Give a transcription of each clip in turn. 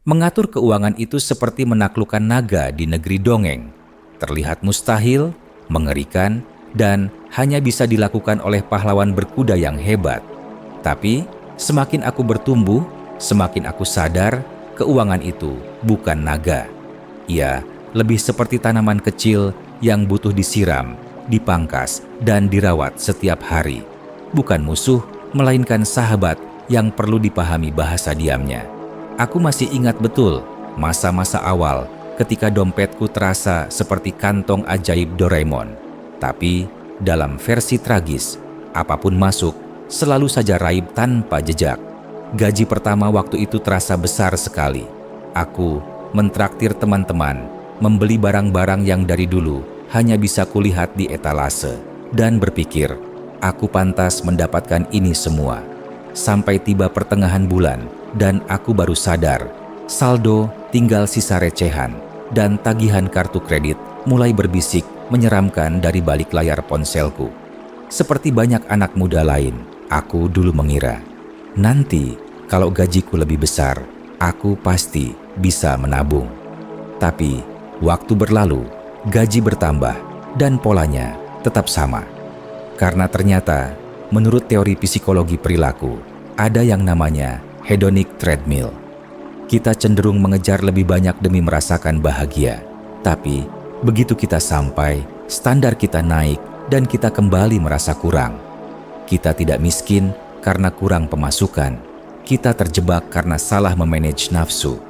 Mengatur keuangan itu seperti menaklukkan naga di negeri dongeng. Terlihat mustahil, mengerikan, dan hanya bisa dilakukan oleh pahlawan berkuda yang hebat. Tapi, semakin aku bertumbuh, semakin aku sadar keuangan itu bukan naga. Ia lebih seperti tanaman kecil yang butuh disiram, dipangkas, dan dirawat setiap hari. Bukan musuh, melainkan sahabat yang perlu dipahami bahasa diamnya. Aku masih ingat betul masa-masa awal ketika dompetku terasa seperti kantong ajaib Doraemon. Tapi dalam versi tragis, apapun masuk selalu saja raib tanpa jejak. Gaji pertama waktu itu terasa besar sekali. Aku mentraktir teman-teman, membeli barang-barang yang dari dulu hanya bisa kulihat di etalase, dan berpikir, aku pantas mendapatkan ini semua. Sampai tiba pertengahan bulan, dan aku baru sadar, saldo tinggal sisa recehan, dan tagihan kartu kredit mulai berbisik menyeramkan dari balik layar ponselku. Seperti banyak anak muda lain, aku dulu mengira, nanti kalau gajiku lebih besar, aku pasti bisa menabung. Tapi waktu berlalu, gaji bertambah, dan polanya tetap sama. Karena ternyata, menurut teori psikologi perilaku, ada yang namanya hedonic treadmill. Kita cenderung mengejar lebih banyak demi merasakan bahagia. Tapi, begitu kita sampai, standar kita naik dan kita kembali merasa kurang. Kita tidak miskin karena kurang pemasukan. Kita terjebak karena salah memanage nafsu.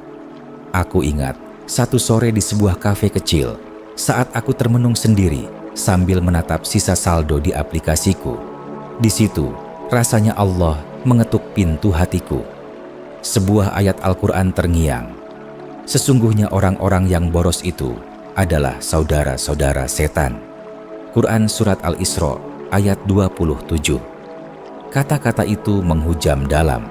Aku ingat, satu sore di sebuah kafe kecil, saat aku termenung sendiri sambil menatap sisa saldo di aplikasiku. Di situ, rasanya Allah mengetuk pintu hatiku. Sebuah ayat Al-Quran terngiang. Sesungguhnya orang-orang yang boros itu adalah saudara-saudara setan. Quran Surat Al-Isra ayat 27. Kata-kata itu menghujam dalam.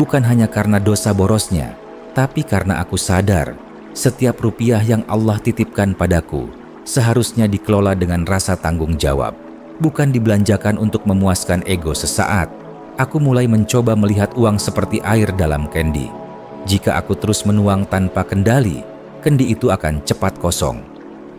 Bukan hanya karena dosa borosnya, tapi karena aku sadar setiap rupiah yang Allah titipkan padaku seharusnya dikelola dengan rasa tanggung jawab, bukan dibelanjakan untuk memuaskan ego sesaat. Aku mulai mencoba melihat uang seperti air dalam kendi. Jika aku terus menuang tanpa kendali, kendi itu akan cepat kosong.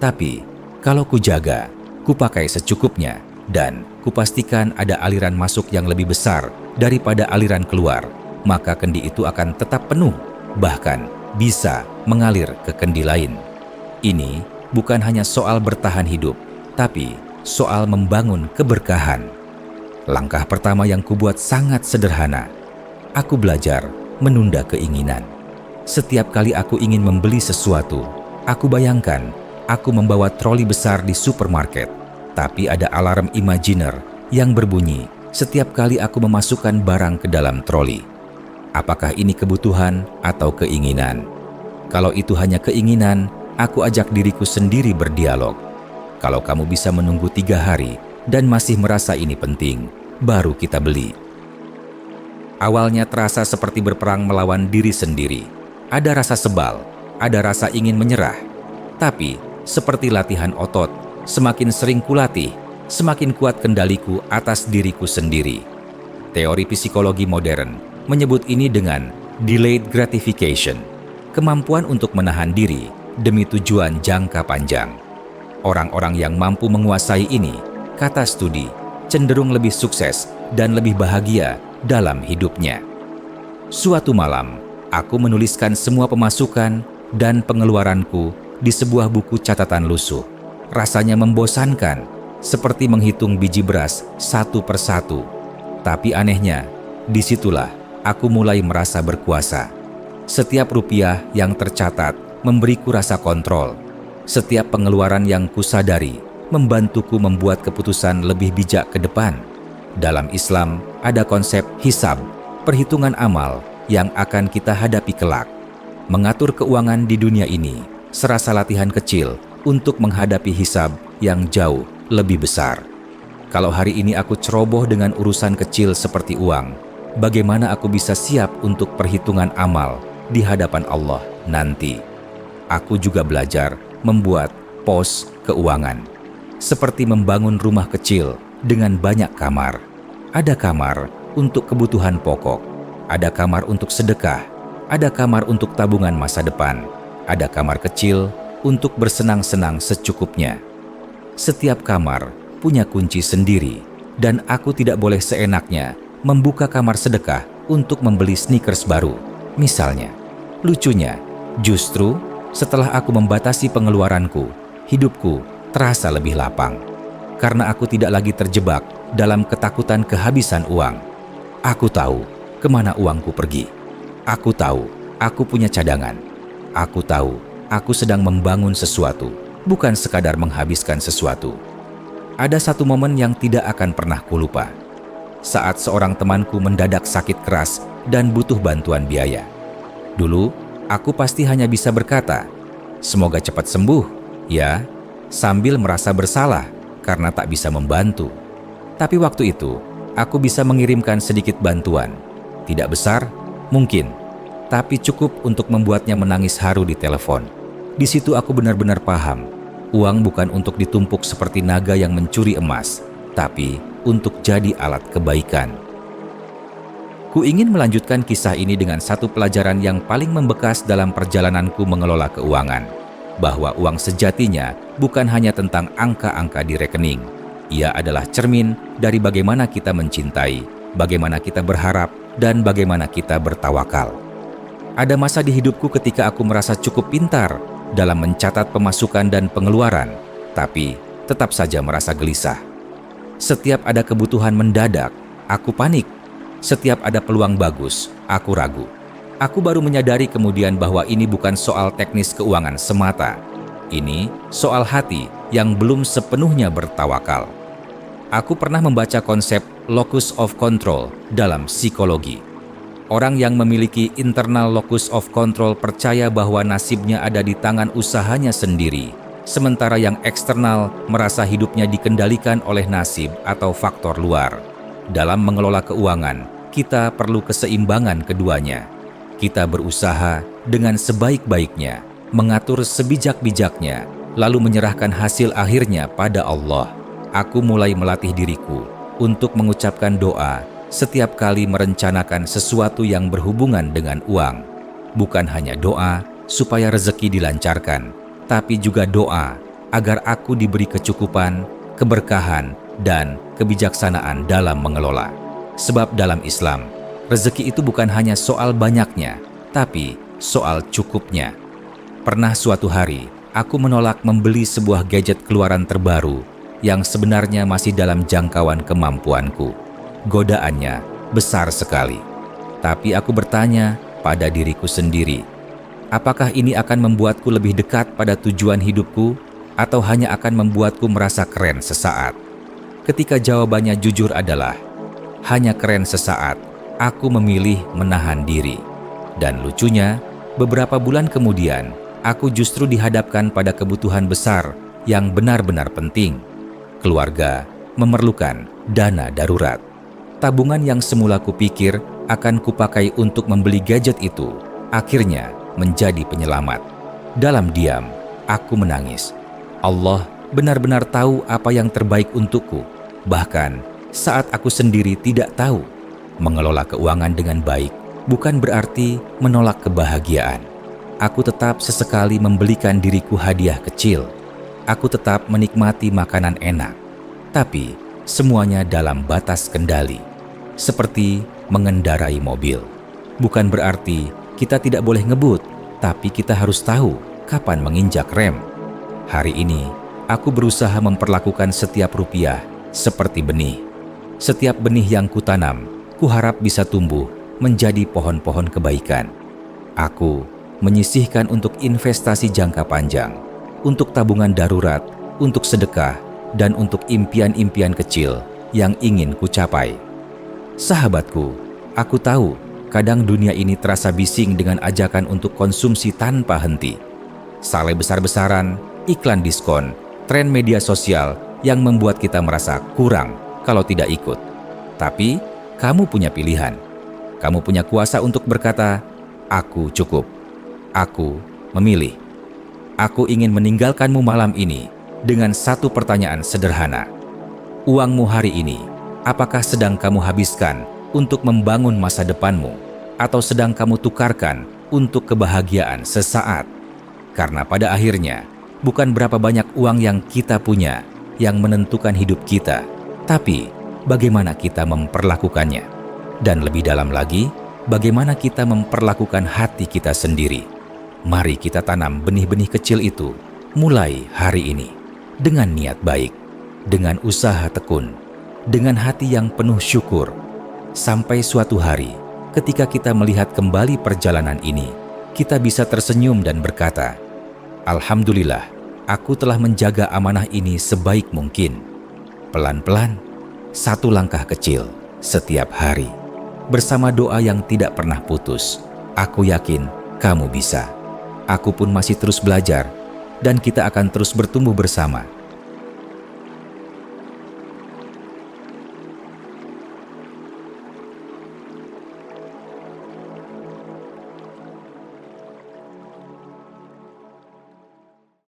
Tapi, kalau kujaga, kupakai secukupnya, dan kupastikan ada aliran masuk yang lebih besar daripada aliran keluar, maka kendi itu akan tetap penuh, bahkan bisa mengalir ke kendi lain. Ini bukan hanya soal bertahan hidup, tapi soal membangun keberkahan. Langkah pertama yang kubuat sangat sederhana. Aku belajar menunda keinginan. Setiap kali aku ingin membeli sesuatu, aku bayangkan aku membawa troli besar di supermarket, tapi ada alarm imajiner yang berbunyi setiap kali aku memasukkan barang ke dalam troli. Apakah ini kebutuhan atau keinginan? Kalau itu hanya keinginan, aku ajak diriku sendiri berdialog. Kalau kamu bisa menunggu 3 hari dan masih merasa ini penting, baru kita beli. Awalnya terasa seperti berperang melawan diri sendiri. Ada rasa sebal, ada rasa ingin menyerah. Tapi, seperti latihan otot, semakin sering kulatih, semakin kuat kendaliku atas diriku sendiri. Teori psikologi modern menyebut ini dengan delayed gratification, kemampuan untuk menahan diri demi tujuan jangka panjang. Orang-orang yang mampu menguasai ini, kata studi, cenderung lebih sukses dan lebih bahagia dalam hidupnya. Suatu malam, aku menuliskan semua pemasukan dan pengeluaranku di sebuah buku catatan lusuh. Rasanya membosankan, seperti menghitung biji beras satu persatu. Tapi anehnya, disitulah aku mulai merasa berkuasa. Setiap rupiah yang tercatat memberiku rasa kontrol. Setiap pengeluaran yang kusadari membantuku membuat keputusan lebih bijak ke depan. Dalam Islam ada konsep hisab, perhitungan amal yang akan kita hadapi kelak. Mengatur keuangan di dunia ini serasa latihan kecil untuk menghadapi hisab yang jauh lebih besar. Kalau hari ini aku ceroboh dengan urusan kecil seperti uang, bagaimana aku bisa siap untuk perhitungan amal di hadapan Allah nanti? Aku juga belajar membuat pos keuangan. Seperti membangun rumah kecil dengan banyak kamar. Ada kamar untuk kebutuhan pokok, ada kamar untuk sedekah, Ada kamar untuk tabungan masa depan, ada kamar kecil untuk bersenang-senang secukupnya. Setiap kamar punya kunci sendiri, dan aku tidak boleh seenaknya membuka kamar sedekah untuk membeli sneakers baru, misalnya. Lucunya, justru setelah aku membatasi pengeluaranku, hidupku terasa lebih lapang. Karena aku tidak lagi terjebak dalam ketakutan kehabisan uang. Aku tahu kemana uangku pergi. Aku tahu aku punya cadangan. Aku tahu aku sedang membangun sesuatu, bukan sekadar menghabiskan sesuatu. Ada satu momen yang tidak akan pernah kulupa. Saat seorang temanku mendadak sakit keras dan butuh bantuan biaya. Dulu, aku pasti hanya bisa berkata, "Semoga cepat sembuh," ya, sambil merasa bersalah karena tak bisa membantu. Tapi waktu itu, aku bisa mengirimkan sedikit bantuan. Tidak besar, mungkin, tapi cukup untuk membuatnya menangis haru di telepon. Di situ aku benar-benar paham, uang bukan untuk ditumpuk seperti naga yang mencuri emas, tapi untuk jadi alat kebaikan. Ku ingin melanjutkan kisah ini dengan satu pelajaran yang paling membekas dalam perjalananku mengelola keuangan, bahwa uang sejatinya bukan hanya tentang angka-angka di rekening. Ia adalah cermin dari bagaimana kita mencintai, bagaimana kita berharap, dan bagaimana kita bertawakal. Ada masa di hidupku ketika aku merasa cukup pintar dalam mencatat pemasukan dan pengeluaran, tapi tetap saja merasa gelisah. Setiap ada kebutuhan mendadak, aku panik. Setiap ada peluang bagus, aku ragu. Aku baru menyadari kemudian bahwa ini bukan soal teknis keuangan semata. Ini soal hati yang belum sepenuhnya bertawakal. Aku pernah membaca konsep locus of control dalam psikologi. Orang yang memiliki internal locus of control percaya bahwa nasibnya ada di tangan usahanya sendiri, sementara yang eksternal merasa hidupnya dikendalikan oleh nasib atau faktor luar. Dalam mengelola keuangan, kita perlu keseimbangan keduanya. Kita berusaha dengan sebaik-baiknya, mengatur sebijak-bijaknya, lalu menyerahkan hasil akhirnya pada Allah. Aku mulai melatih diriku untuk mengucapkan doa setiap kali merencanakan sesuatu yang berhubungan dengan uang. Bukan hanya doa supaya rezeki dilancarkan, tapi juga doa agar aku diberi kecukupan, keberkahan, dan kebijaksanaan dalam mengelola. Sebab dalam Islam, rezeki itu bukan hanya soal banyaknya, tapi soal cukupnya. Pernah suatu hari, aku menolak membeli sebuah gadget keluaran terbaru yang sebenarnya masih dalam jangkauan kemampuanku. Godaannya besar sekali. Tapi aku bertanya pada diriku sendiri, apakah ini akan membuatku lebih dekat pada tujuan hidupku atau hanya akan membuatku merasa keren sesaat? Ketika jawabannya jujur adalah, hanya keren sesaat, aku memilih menahan diri. Dan lucunya, beberapa bulan kemudian, aku justru dihadapkan pada kebutuhan besar yang benar-benar penting. Keluarga memerlukan dana darurat. Tabungan yang semula kupikir akan kupakai untuk membeli gadget itu, akhirnya menjadi penyelamat. Dalam diam, aku menangis. Allah benar-benar tahu apa yang terbaik untukku, bahkan saat aku sendiri tidak tahu. Mengelola keuangan dengan baik bukan berarti menolak kebahagiaan. Aku tetap sesekali membelikan diriku hadiah kecil. Aku tetap menikmati makanan enak, tapi semuanya dalam batas kendali. Seperti mengendarai mobil. Bukan berarti kita tidak boleh ngebut, tapi kita harus tahu kapan menginjak rem. Hari ini, aku berusaha memperlakukan setiap rupiah seperti benih. Setiap benih yang kutanam, kuharap bisa tumbuh menjadi pohon-pohon kebaikan. Aku menyisihkan untuk investasi jangka panjang, untuk tabungan darurat, untuk sedekah, dan untuk impian-impian kecil yang ingin kucapai. Sahabatku, aku tahu kadang dunia ini terasa bising dengan ajakan untuk konsumsi tanpa henti. Saleh besar-besaran, iklan diskon, tren media sosial yang membuat kita merasa kurang kalau tidak ikut. Tapi, kamu punya pilihan. Kamu punya kuasa untuk berkata, aku cukup. Aku memilih. Aku ingin meninggalkanmu malam ini dengan satu pertanyaan sederhana. Uangmu hari ini, apakah sedang kamu habiskan untuk membangun masa depanmu, atau sedang kamu tukarkan untuk kebahagiaan sesaat. Karena pada akhirnya, bukan berapa banyak uang yang kita punya yang menentukan hidup kita, tapi bagaimana kita memperlakukannya. Dan lebih dalam lagi, bagaimana kita memperlakukan hati kita sendiri. Mari kita tanam benih-benih kecil itu mulai hari ini dengan niat baik, dengan usaha tekun, dengan hati yang penuh syukur. Sampai suatu hari, ketika kita melihat kembali perjalanan ini, kita bisa tersenyum dan berkata, "Alhamdulillah, aku telah menjaga amanah ini sebaik mungkin." Pelan-pelan, satu langkah kecil setiap hari. Bersama doa yang tidak pernah putus, aku yakin kamu bisa. Aku pun masih terus belajar, dan kita akan terus bertumbuh bersama